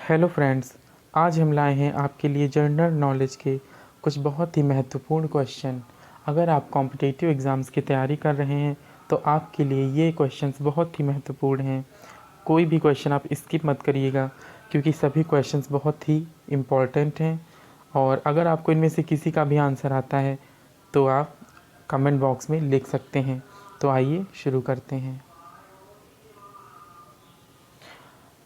Hello friends, आज हम लाए हैं आपके लिए जनरल नॉलेज के कुछ बहुत ही महत्वपूर्ण क्वेश्चन। अगर आप कॉम्पिटिटिव एग्ज़ाम्स की तैयारी कर रहे हैं तो आपके लिए ये क्वेश्चंस बहुत ही महत्वपूर्ण हैं। कोई भी क्वेश्चन आप स्किप मत करिएगा क्योंकि सभी क्वेश्चंस बहुत ही इम्पॉर्टेंट हैं। और अगर आपको इनमें से किसी का भी आंसर आता है तो आप कमेंट बॉक्स में लिख सकते हैं। तो आइए शुरू करते हैं।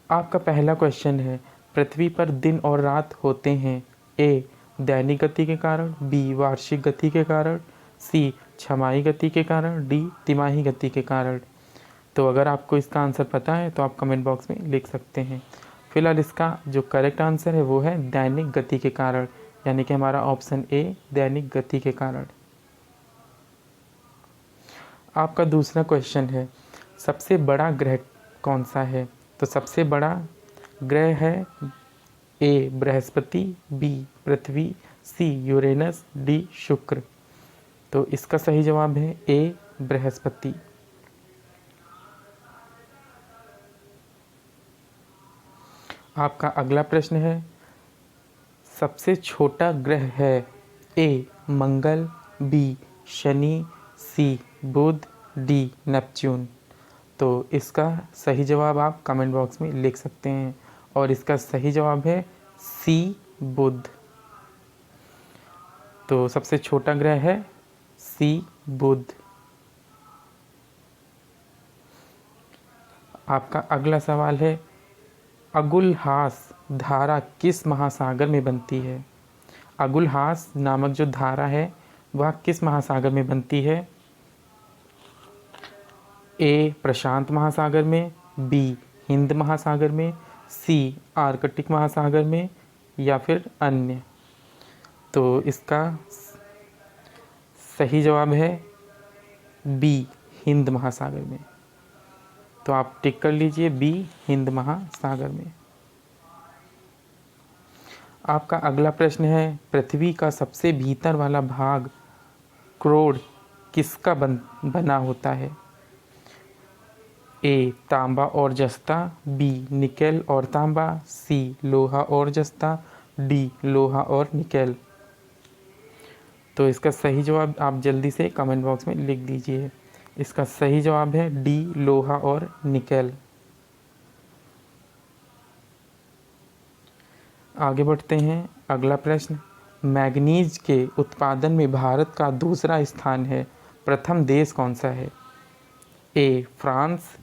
आपका पहला क्वेश्चन है, पृथ्वी पर दिन और रात होते हैं। ए दैनिक गति के कारण, बी वार्षिक गति के कारण, सी छमाही गति के कारण, डी तिमाही गति के कारण। तो अगर आपको इसका आंसर पता है तो आप कमेंट बॉक्स में लिख सकते हैं। फिलहाल इसका जो करेक्ट आंसर है वो है दैनिक गति के कारण, यानी कि हमारा ऑप्शन ए दैनिक गति के कारण। आपका दूसरा क्वेश्चन है, सबसे बड़ा ग्रह कौन सा है। तो सबसे बड़ा ग्रह है ए बृहस्पति, बी पृथ्वी, सी यूरेनस, डी शुक्र। तो इसका सही जवाब है ए बृहस्पति। आपका अगला प्रश्न है, सबसे छोटा ग्रह है। ए मंगल, बी शनि, सी बुध, डी नेपच्यून। तो इसका सही जवाब आप कमेंट बॉक्स में लिख सकते हैं और इसका सही जवाब है सी बुध। तो सबसे छोटा ग्रह है सी बुध। आपका अगला सवाल है, अगुलहास धारा किस महासागर में बनती है। अगुलहास नामक जो धारा है वह किस महासागर में बनती है। ए प्रशांत महासागर में, बी हिंद महासागर में, सी आर्कटिक महासागर में, या फिर अन्य। तो इसका सही जवाब है बी हिंद महासागर में। तो आप टिक कर लीजिए बी हिंद महासागर में। आपका अगला प्रश्न है, पृथ्वी का सबसे भीतर वाला भाग क्रोड किसका बना होता है। ए तांबा और जस्ता, बी निकेल और तांबा, सी लोहा और जस्ता, डी लोहा और निकेल। तो इसका सही जवाब आप जल्दी से कमेंट बॉक्स में लिख दीजिए। इसका सही जवाब है डी लोहा और निकेल। आगे बढ़ते हैं। अगला प्रश्न, मैग्नीज के उत्पादन में भारत का दूसरा स्थान है, प्रथम देश कौन सा है। ए फ्रांस,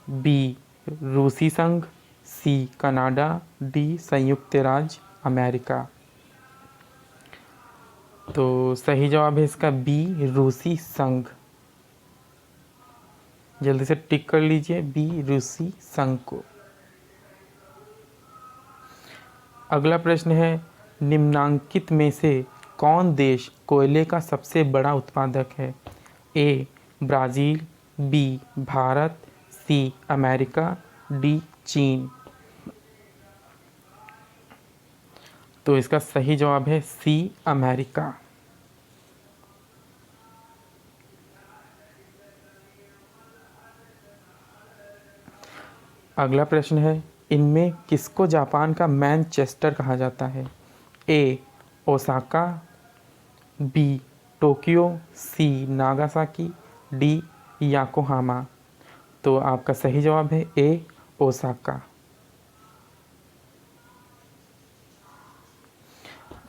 बी रूसी संघ, सी कनाडा, डी संयुक्त राज्य अमेरिका। तो सही जवाब है इसका बी रूसी संघ। जल्दी से टिक कर लीजिए बी रूसी संघ को। अगला प्रश्न है, निम्नांकित में से कौन देश कोयले का सबसे बड़ा उत्पादक है। A Brazil, B Bharat, C America, D चीन। तो इसका सही जवाब है सी अमेरिका। अगला प्रश्न है, इनमें किसको जापान का मैनचेस्टर कहा जाता है। ए ओसाका, बी टोक्यो, सी नागासाकी, डी याकोहामा। तो आपका सही जवाब है ए ओसाका।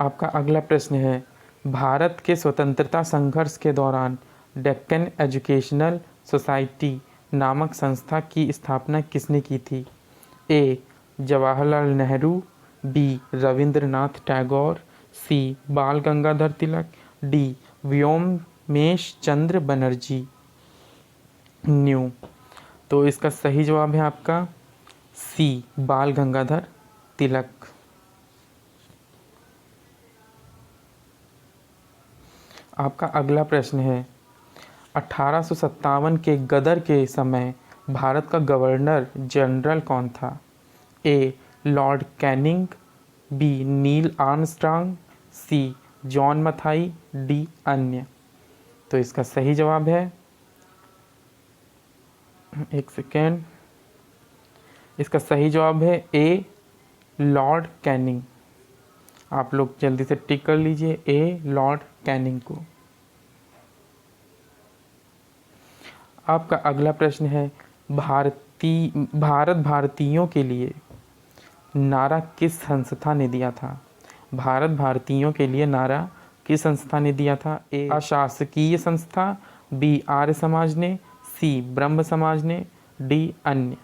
आपका अगला प्रश्न है, भारत के स्वतंत्रता संघर्ष के दौरान डेक्कन एजुकेशनल सोसाइटी नामक संस्था की स्थापना किसने की थी। ए जवाहरलाल नेहरू, बी रविंद्रनाथ टैगोर, सी बाल गंगाधर तिलक, डी व्योमकेश चंद्र बनर्जी न्यू। तो इसका सही जवाब है आपका सी बाल गंगाधर तिलक। आपका अगला प्रश्न है, 1857 के गदर के समय भारत का गवर्नर जनरल कौन था। A Lord Canning, B Neil Armstrong, C John Mathai, D अन्य। तो इसका सही जवाब है, एक सेकेंड, इसका सही जवाब है ए लॉर्ड कैनिंग। आप लोग जल्दी से टिक कर लीजिए ए लॉर्ड कैनिंग को। आपका अगला प्रश्न है भारत भारतीयों के लिए नारा किस संस्था ने दिया था? भारत भारतीयों के लिए नारा किस संस्था ने दिया था? ए अशासकीय संस्था, बी आर्य समाज ने, सी ब्रह्म समाज ने, डी अन्य।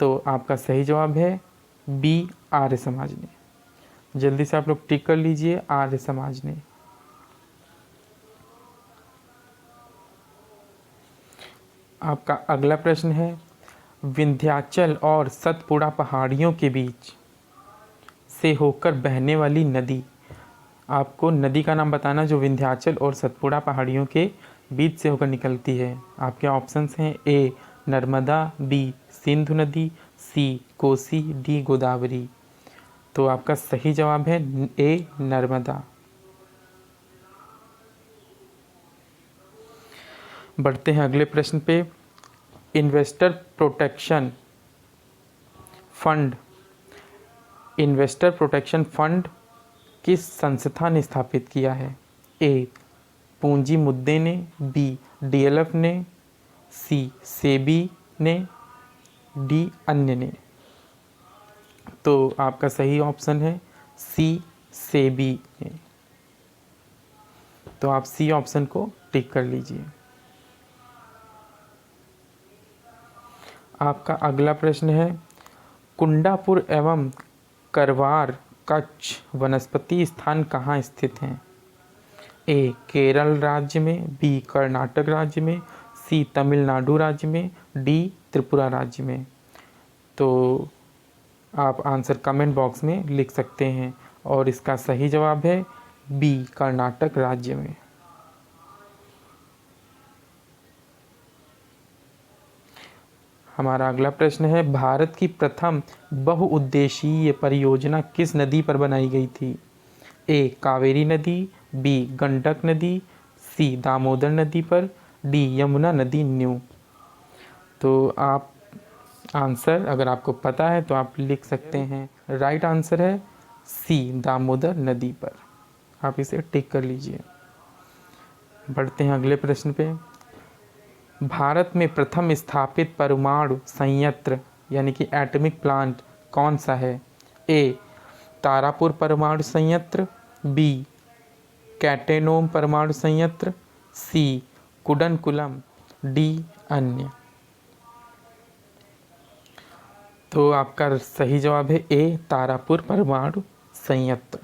तो आपका सही जवाब है बी आर्य समाज ने। जल्दी से आप लोग टिक कर लीजिए आर्य समाज ने। आपका अगला प्रश्न है विंध्याचल और सतपुड़ा पहाड़ियों के बीच से होकर बहने वाली नदी। आपको नदी का नाम बताना जो विंध्याचल और सतपुड़ा पहाड़ियों के बीच से होकर निकलती है। आपके ऑप्शंस हैं ए नर्मदा, बी सिंधु नदी, सी कोसी, डी गोदावरी। तो आपका सही जवाब है ए नर्मदा। बढ़ते हैं अगले प्रश्न पे। इन्वेस्टर प्रोटेक्शन फंड किस संस्था ने स्थापित किया है? ए पूंजी मुद्दे ने, बी डीएलएफ ने, सी सेबी ने, डी अन्य ने। तो आपका सही ऑप्शन है सी सेबी ने। तो आप सी ऑप्शन को टिक कर लीजिए। आपका अगला प्रश्न है कुंडापुर एवं करवार कच्छ वनस्पति स्थान कहाँ स्थित हैं? ए केरल राज्य में, बी कर्नाटक राज्य में, सी तमिलनाडु राज्य में, डी त्रिपुरा राज्य में। तो आप आंसर कमेंट बॉक्स में लिख सकते हैं और इसका सही जवाब है बी कर्नाटक राज्य में। हमारा अगला प्रश्न है भारत की प्रथम बहुउद्देशीय परियोजना किस नदी पर बनाई गई थी? ए कावेरी नदी, बी गंडक नदी, सी दामोदर नदी पर, डी यमुना नदी न्यू। तो आप आंसर अगर आपको पता है तो आप लिख सकते हैं। राइट आंसर है सी दामोदर नदी पर। आप इसे टिक कर लीजिए। बढ़ते हैं अगले प्रश्न पे। भारत में प्रथम स्थापित परमाणु संयंत्र यानी कि एटॉमिक प्लांट कौन सा है? ए तारापुर परमाणु संयंत्र, बी कैटेनोम परमाणु संयंत्र, सी कुडनकुलम, डी अन्य। तो आपका सही जवाब है ए तारापुर परमाणु संयंत्र।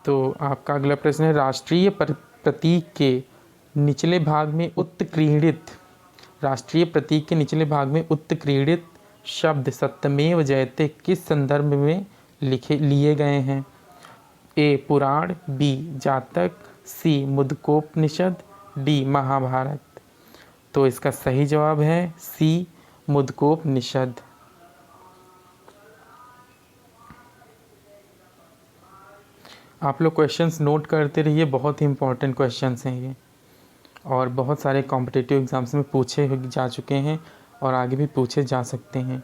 तो आपका अगला प्रश्न है राष्ट्रीय प्रतीक के निचले भाग में उत्कीर्णित शब्द सत्यमेव जयते किस संदर्भ में लिए गए हैं? ए पुराण, बी जातक, सी मुद्गलोपनिषद, डी महाभारत। तो इसका सही जवाब है सी मुद्गलोपनिषद। आप लोग क्वेश्चंस नोट करते रहिए, बहुत ही इंपॉर्टेंट क्वेश्चंस हैं ये और बहुत सारे कॉम्पिटिटिव एग्जाम्स में पूछे जा चुके हैं और आगे भी पूछे जा सकते हैं।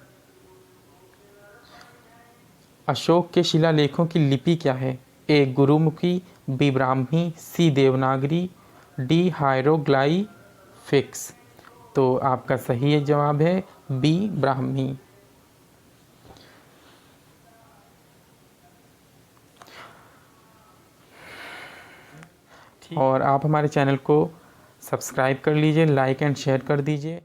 अशोक के शिलालेखों की लिपि क्या है? ए गुरुमुखी, बी ब्राह्मी, सी देवनागरी, डी हायरोग्लाइफिक्स। तो आपका सही जवाब है बी ब्राह्मी। और आप हमारे चैनल को सब्सक्राइब कर लीजिए, लाइक एंड शेयर कर दीजिए।